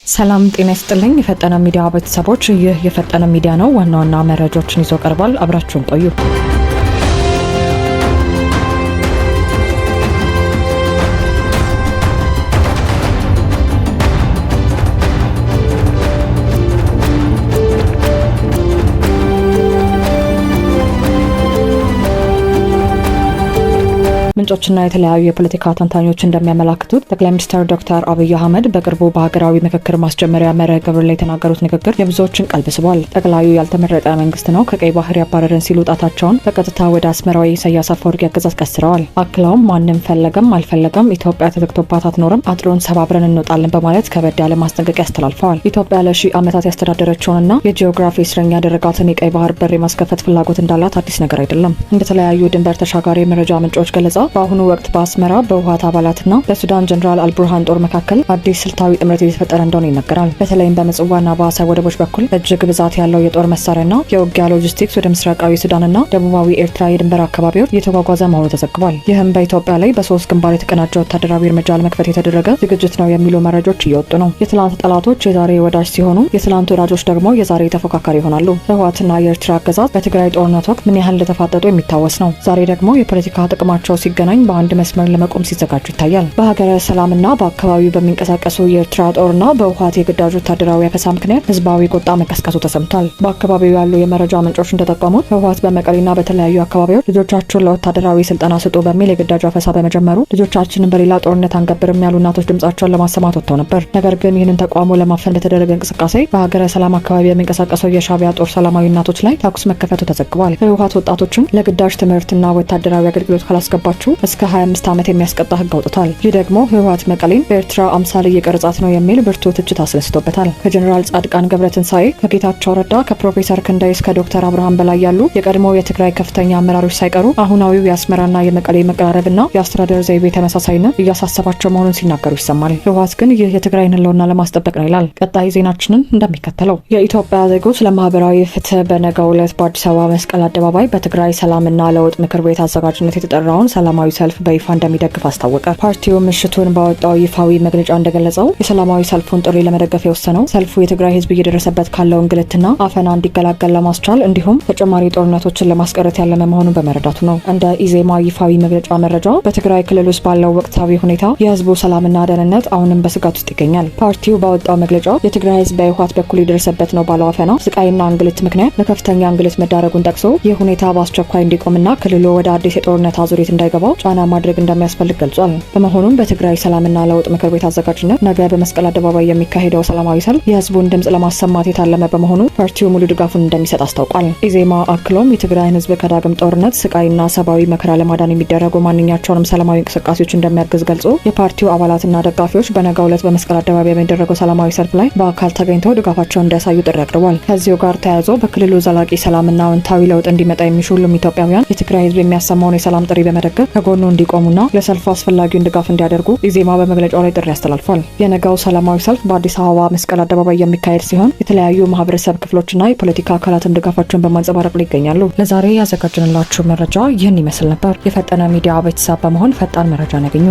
ሰላም ጤና ይስጥልኝ የፈጠነ ሚዲያ ቤተሰቦች፣ ይህ የፈጠነ ሚዲያ ነው። ዋና ዋና መረጃዎችን ይዞ ቀርቧል። አብራችሁን ቆዩ። ምንጮችና የተለያዩ የፖለቲካ ተንታኞች እንደሚያመላክቱት ጠቅላይ ሚኒስትር ዶክተር አብይ አህመድ በቅርቡ በሀገራዊ ምክክር ማስጀመሪያ መርህ ግብር ላይ የተናገሩት ንግግር የብዙዎችን ቀልብ ስቧል። ጠቅላዩ ያልተመረጠ መንግስት ነው ከቀይ ባህር ያባረረን ሲሉ ጣታቸውን በቀጥታ ወደ አስመራዊ ኢሳያስ አፈወርቂ አገዛዝ ቀስረዋል። አክለውም ማንም ፈለገም አልፈለገም ኢትዮጵያ ተዘግቶባት አትኖርም፣ አጥሩን ሰባብረን እንወጣለን በማለት ከበድ ያለ ማስጠንቀቂያ አስተላልፈዋል። ኢትዮጵያ ለሺህ ዓመታት ያስተዳደረችውንና የጂኦግራፊ እስረኛ ያደረጋትን የቀይ ባህር በር የማስከፈት ፍላጎት እንዳላት አዲስ ነገር አይደለም። እንደተለያዩ ድንበር ተሻጋሪ መረጃ ምንጮች ገለጻ በአሁኑ ወቅት በአስመራ በህወሓት አባላትና በሱዳን ጀነራል አልቡርሃን ጦር መካከል አዲስ ስልታዊ ጥምረት እየተፈጠረ እንደሆነ ይነገራል። በተለይም በምጽዋና በአሰብ ወደቦች በኩል እጅግ ብዛት ያለው የጦር መሳሪያና የውጊያ ሎጂስቲክስ ወደ ምስራቃዊ ሱዳንና ደቡባዊ ኤርትራ የድንበር አካባቢዎች እየተጓጓዘ መሆኑ ተዘግቧል። ይህም በኢትዮጵያ ላይ በሶስት ግንባር የተቀናጀ ወታደራዊ እርምጃ ለመክፈት የተደረገ ዝግጅት ነው የሚሉ መረጃዎች እየወጡ ነው። የትላንት ጠላቶች የዛሬ ወዳጅ ሲሆኑ፣ የትላንት ወዳጆች ደግሞ የዛሬ ተፎካካሪ ይሆናሉ። ህወሓትና የኤርትራ አገዛዝ በትግራይ ጦርነት ወቅት ምን ያህል እንደተፋጠጡ የሚታወስ ነው። ዛሬ ደግሞ የፖለቲካ ጥቅማቸው ሲገናኝ በአንድ መስመር ለመቆም ሲዘጋጁ ይታያል። በሀገረ ሰላምና በአካባቢው በሚንቀሳቀሱ የኤርትራ ጦርና በህወሓት የግዳጅ ወታደራዊ አፈሳ ምክንያት ህዝባዊ ቁጣ መቀስቀሱ ተሰምቷል። በአካባቢው ያሉ የመረጃ ምንጮች እንደጠቀሙት ህወሓት በመቀሌና በተለያዩ አካባቢዎች ልጆቻቸውን ለወታደራዊ ስልጠና ስጡ በሚል የግዳጅ አፈሳ በመጀመሩ ልጆቻችንን በሌላ ጦርነት አንገብርም ያሉ እናቶች ድምጻቸውን ለማሰማት ወጥተው ነበር። ነገር ግን ይህንን ተቃውሞ ለማፈን በተደረገ እንቅስቃሴ በሀገረ ሰላም አካባቢ የሚንቀሳቀሰው የሻዕቢያ ጦር ሰላማዊ እናቶች ላይ ተኩስ መከፈቱ ተዘግቧል። ህወሓት ወጣቶችን ለግዳጅ ትምህርትና ወታደራዊ አገልግሎት ካላስገባችሁ እስከ 25 ዓመት የሚያስቀጣ ህግ አውጥቷል። ይህ ደግሞ ህወሓት መቀሌን በኤርትራ አምሳል እየቀረጻት ነው የሚል ብርቱ ትችት አስነስቶበታል። ከጀኔራል ጻድቃን ገብረትንሳኤ፣ ከጌታቸው ረዳ፣ ከፕሮፌሰር ክንዳይ እስከ ዶክተር አብርሃም በላይ ያሉ የቀድሞ የትግራይ ከፍተኛ አመራሮች ሳይቀሩ አሁናዊው የአስመራና የመቀሌ መቀራረብና የአስተዳደር ዘይቤ ተመሳሳይነት እያሳሰባቸው መሆኑን ሲናገሩ ይሰማል። ህወሓት ግን ይህ የትግራይን ህልውና ለማስጠበቅ ነው ይላል። ቀጣይ ዜናችንን እንደሚከተለው የኢትዮጵያ ዜጎች ለማህበራዊ ፍትህ በነገው ዕለት በአዲስ አበባ መስቀል አደባባይ በትግራይ ሰላምና ለውጥ ምክር ቤት አዘጋጅነት የተጠራውን ሰላማዊ ሰልፍ በይፋ እንደሚደግፍ አስታወቀ። ፓርቲው ምሽቱን ባወጣው ይፋዊ መግለጫ እንደገለጸው የሰላማዊ ሰልፉን ጥሪ ለመደገፍ የወሰነው ሰልፉ የትግራይ ህዝብ እየደረሰበት ካለው እንግልትና አፈና እንዲገላገል ለማስቻል እንዲሁም ተጨማሪ ጦርነቶችን ለማስቀረት ያለመ መሆኑን በመረዳቱ ነው። እንደ ኢዜማ ይፋዊ መግለጫ መረጃ በትግራይ ክልል ውስጥ ባለው ወቅታዊ ሁኔታ የህዝቡ ሰላምና ደህንነት አሁንም በስጋት ውስጥ ይገኛል። ፓርቲው ባወጣው መግለጫ የትግራይ ህዝብ በህወሓት በኩል የደረሰበት ነው ባለው አፈና፣ ስቃይና እንግልት ምክንያት ለከፍተኛ እንግልት መዳረጉን ጠቅሶ ይህ ሁኔታ በአስቸኳይ እንዲቆምና ክልሉ ወደ አዲስ የጦርነት አዙሪት እንዳይገባ ጫና ማድረግ እንደሚያስፈልግ ገልጿል። በመሆኑም በትግራይ ሰላምና ለውጥ ምክር ቤት አዘጋጅነት ነገ በመስቀል አደባባይ የሚካሄደው ሰላማዊ ሰልፍ የህዝቡን ድምጽ ለማሰማት የታለመ በመሆኑ ፓርቲው ሙሉ ድጋፉን እንደሚሰጥ አስታውቋል። ኢዜማ አክሎም የትግራይን ህዝብ ከዳግም ጦርነት፣ ስቃይና ሰብአዊ መከራ ለማዳን የሚደረጉ ማንኛቸውንም ሰላማዊ እንቅስቃሴዎች እንደሚያግዝ ገልጾ የፓርቲው አባላትና ደጋፊዎች በነገው ዕለት በመስቀል አደባባይ በሚደረገው ሰላማዊ ሰልፍ ላይ በአካል ተገኝተው ድጋፋቸውን እንዲያሳዩ ጥሪ አቅርቧል። ከዚሁ ጋር ተያይዞ በክልሉ ዘላቂ ሰላምና አዎንታዊ ለውጥ እንዲመጣ የሚሹ ሁሉም ኢትዮጵያውያን የትግራይ ህዝብ የሚያሰማውን የሰላም ጥሪ በመደገፍ ከጎኑ እንዲቆሙና ለሰልፉ አስፈላጊውን ድጋፍ እንዲያደርጉ ኢዜማ በመግለጫው ላይ ጥሪ አስተላልፏል። የነገው ሰላማዊ ሰልፍ በአዲስ አበባ መስቀል አደባባይ የሚካሄድ ሲሆን የተለያዩ ማህበረሰብ ክፍሎችና የፖለቲካ አካላትም ድጋፋቸውን በማንጸባረቅ ላይ ይገኛሉ። ለዛሬ ያዘጋጀንላችሁ መረጃ ይህን ይመስል ነበር። የፈጠነ ሚዲያ ቤተሰብ በመሆን ፈጣን መረጃን ያገኙ።